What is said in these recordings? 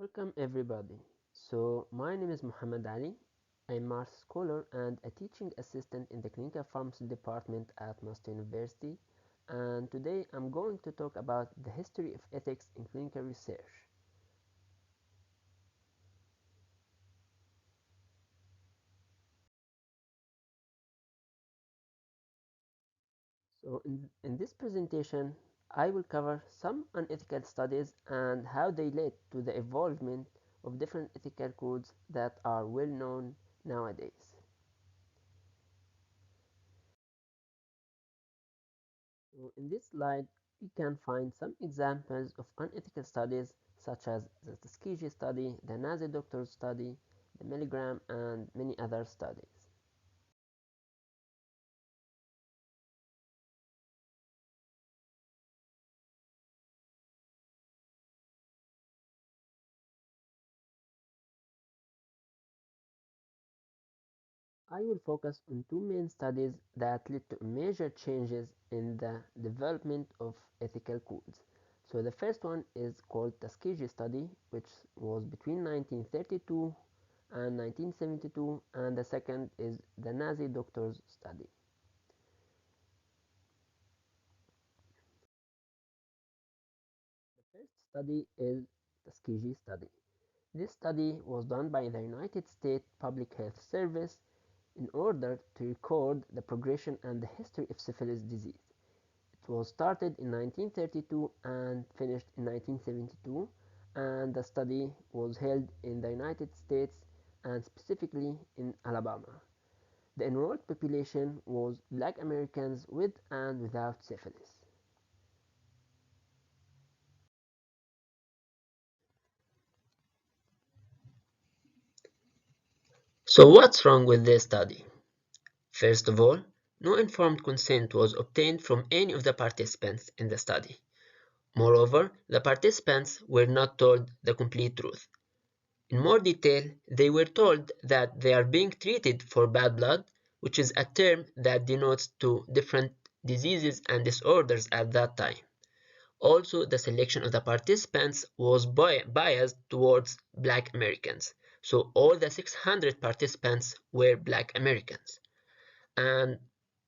Welcome everybody. My name is Muhammad Ali. I'm a math scholar and a teaching assistant in the clinical pharmacy department at Moscow University. And today I'm going to talk about the history of ethics in clinical research. In this presentation, I will cover some unethical studies and how they led to the evolvement of different ethical codes that are well known nowadays. In this slide, we can find some examples of unethical studies such as the Tuskegee Study, the Nazi Doctors Study, the Milligram, and many other studies. I will focus on two main studies that led to major changes in the development of ethical codes. So the first one is called Tuskegee Study, which was between 1932 and 1972, and the second is the Nazi Doctors Study. The first study is the Tuskegee Study. This study was done by the United States Public Health Service in order to record the progression and the history of syphilis disease. It was started in 1932 and finished in 1972, and the study was held in the United States and specifically in Alabama. The enrolled population was black Americans with and without syphilis. So what's wrong with this study? First of all, no informed consent was obtained from any of the participants in the study. Moreover, the participants were not told the complete truth. In more detail, they were told that they are being treated for bad blood, which is a term that denotes to different diseases and disorders at that time. Also, the selection of the participants was biased towards Black Americans. So all the 600 participants were Black Americans. And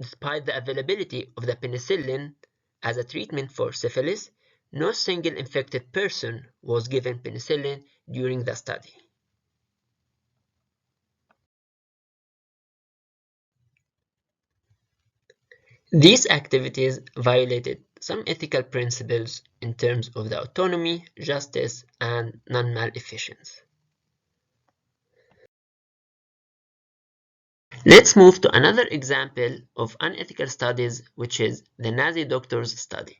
despite the availability of the penicillin as a treatment for syphilis, no single infected person was given penicillin during the study. These activities violated some ethical principles in terms of the autonomy, justice, and non-maleficence. Let's move to another example of unethical studies, which is the Nazi Doctors Study.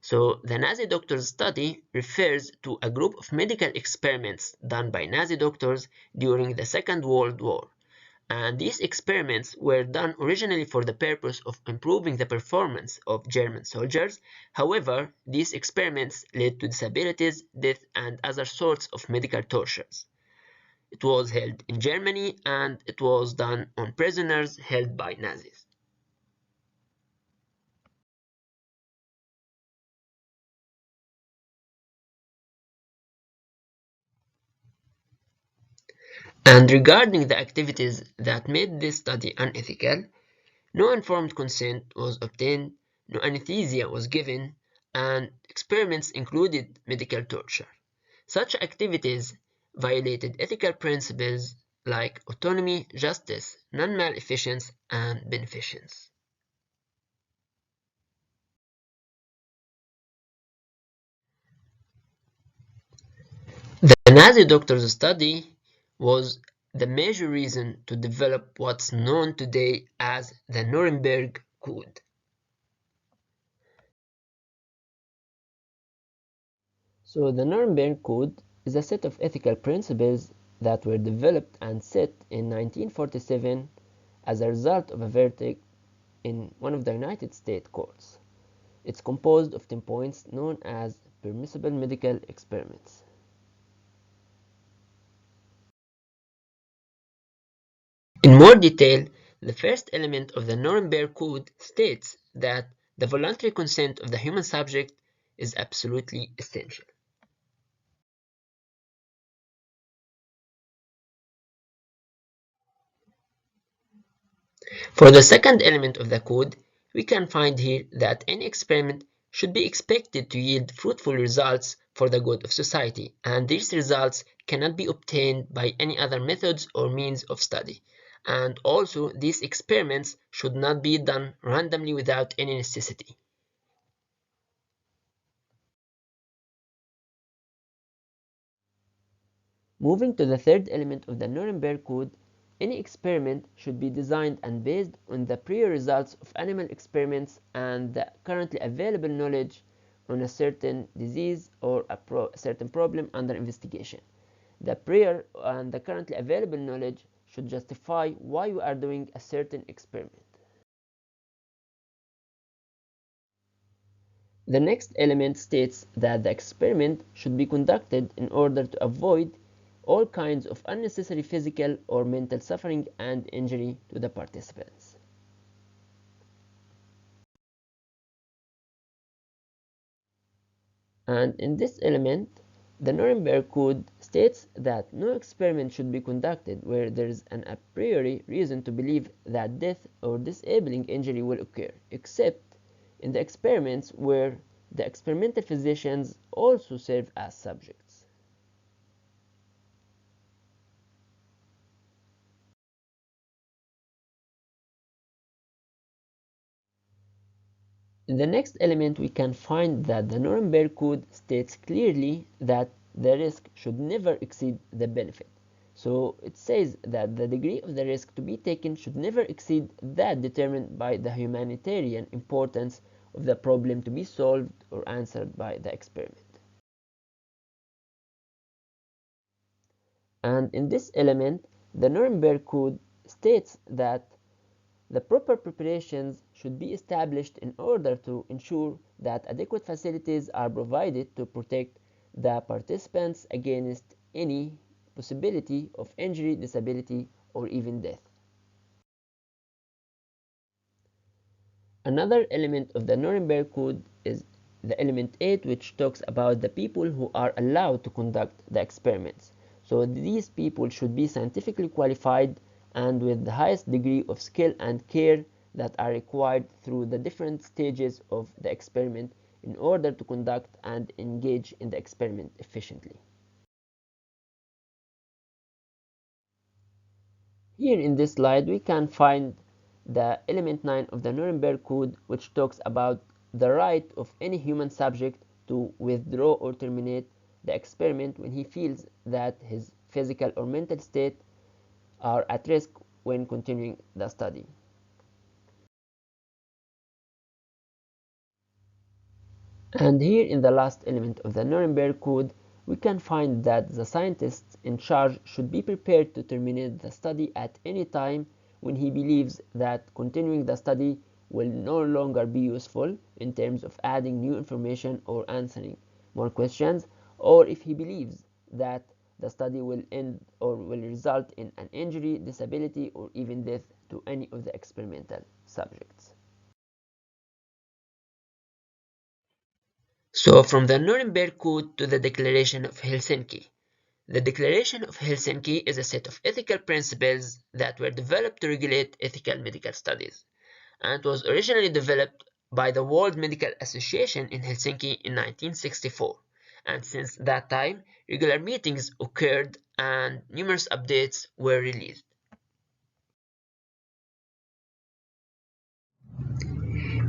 So the Nazi Doctors Study refers to a group of medical experiments done by Nazi doctors during the Second World War. And these experiments were done originally for the purpose of improving the performance of German soldiers. However, these experiments led to disabilities, death, and other sorts of medical tortures. It was held in Germany and it was done on prisoners held by Nazis. And regarding the activities that made this study unethical, no informed consent was obtained, no anesthesia was given, and experiments included medical torture. Such activities violated ethical principles like autonomy, justice, non-maleficence, and beneficence. The Nazi doctors' study was the major reason to develop what's known today as the Nuremberg Code. So the Nuremberg Code is a set of ethical principles that were developed and set in 1947 as a result of a verdict in one of the United States courts. It's composed of 10 points known as permissible medical experiments. In more detail, the first element of the Nuremberg Code states that the voluntary consent of the human subject is absolutely essential. For the second element of the code, we can find here that any experiment should be expected to yield fruitful results for the good of society, and these results cannot be obtained by any other methods or means of study. And also, these experiments should not be done randomly without any necessity. Moving to the third element of the Nuremberg Code, any experiment should be designed and based on the prior results of animal experiments and the currently available knowledge on a certain disease or a certain problem under investigation. The prior and the currently available knowledge should justify why you are doing a certain experiment. The next element states that the experiment should be conducted in order to avoid all kinds of unnecessary physical or mental suffering and injury to the participants. And in this element, the Nuremberg Code states that no experiment should be conducted where there is an a priori reason to believe that death or disabling injury will occur, except in the experiments where the experimental physicians also serve as subjects. In the next element, we can find that the Nuremberg Code states clearly that the risk should never exceed the benefit. So it says that the degree of the risk to be taken should never exceed that determined by the humanitarian importance of the problem to be solved or answered by the experiment. And in this element, the Nuremberg Code states that the proper preparations should be established in order to ensure that adequate facilities are provided to protect the participants against any possibility of injury, disability, or even death. Another element of the Nuremberg Code is the element 8, which talks about the people who are allowed to conduct the experiments. So these people should be scientifically qualified and with the highest degree of skill and care that are required through the different stages of the experiment in order to conduct and engage in the experiment efficiently. Here in this slide, we can find the element 9 of the Nuremberg Code, which talks about the right of any human subject to withdraw or terminate the experiment when he feels that his physical or mental state are at risk when continuing the study. And here in the last element of the Nuremberg Code, we can find that the scientists in charge should be prepared to terminate the study at any time when he believes that continuing the study will no longer be useful in terms of adding new information or answering more questions, or if he believes that the study will end or will result in an injury, disability, or even death to any of the experimental subjects. So from the Nuremberg Code to the Declaration of Helsinki. The Declaration of Helsinki is a set of ethical principles that were developed to regulate ethical medical studies, and was originally developed by the World Medical Association in Helsinki in 1964. And since that time, regular meetings occurred and numerous updates were released.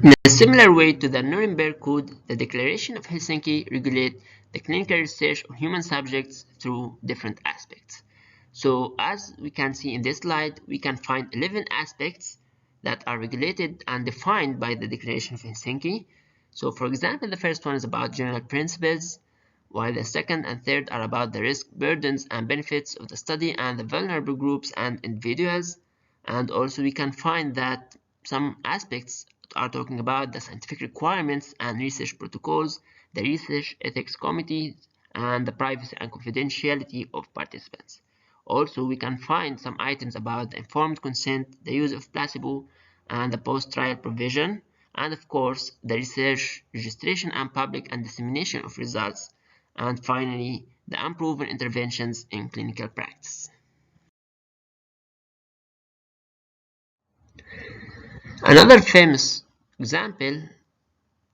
In a similar way to the Nuremberg Code, the Declaration of Helsinki regulates the clinical research on human subjects through different aspects. So as we can see in this slide, we can find 11 aspects that are regulated and defined by the Declaration of Helsinki. So for example, the first one is about general principles, while the second and third are about the risk, burdens, and benefits of the study and the vulnerable groups and individuals. And also we can find that some aspects are talking about the scientific requirements and research protocols, the research ethics committees, and the privacy and confidentiality of participants. Also, we can find some items about the informed consent, the use of placebo, and the post-trial provision, and of course, the research, registration, and public and dissemination of results, and finally, the unproven interventions in clinical practice. Another famous example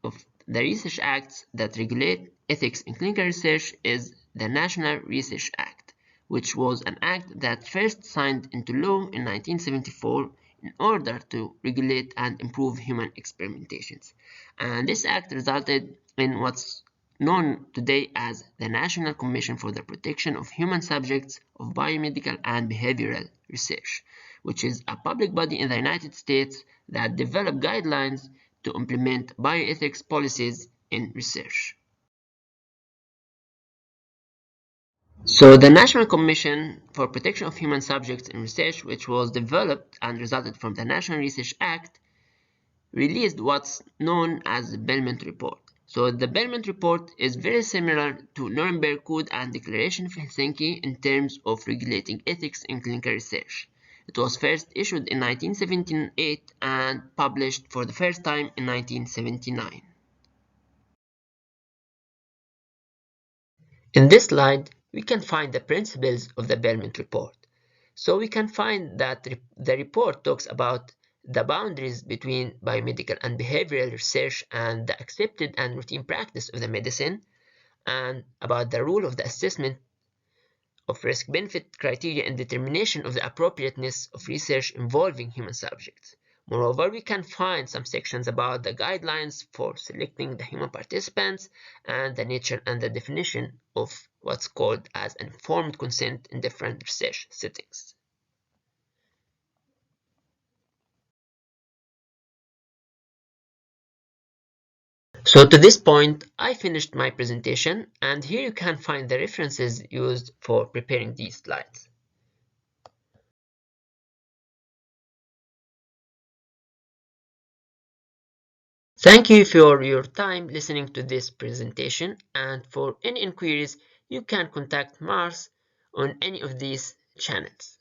of the research acts that regulate ethics in clinical research is the National Research Act, which was an act that first signed into law in 1974 in order to regulate and improve human experimentations. And this act resulted in what's known today as the National Commission for the Protection of Human Subjects of Biomedical and Behavioral Research, which is a public body in the United States that developed guidelines to implement bioethics policies in research. So the National Commission for Protection of Human Subjects in Research, which was developed and resulted from the National Research Act, released what's known as the Belmont Report. So the Belmont Report is very similar to Nuremberg Code and Declaration of Helsinki in terms of regulating ethics in clinical research. It was first issued in 1978 and published for the first time in 1979. In this slide, we can find the principles of the Belmont Report. So we can find that the report talks about the boundaries between biomedical and behavioral research and the accepted and routine practice of the medicine, and about the role of the assessment of risk-benefit criteria and determination of the appropriateness of research involving human subjects. Moreover, we can find some sections about the guidelines for selecting the human participants and the nature and the definition of what's called as informed consent in different research settings. So to this point, I finished my presentation, and here you can find the references used for preparing these slides. Thank you for your time listening to this presentation, and for any inquiries, you can contact Mars on any of these channels.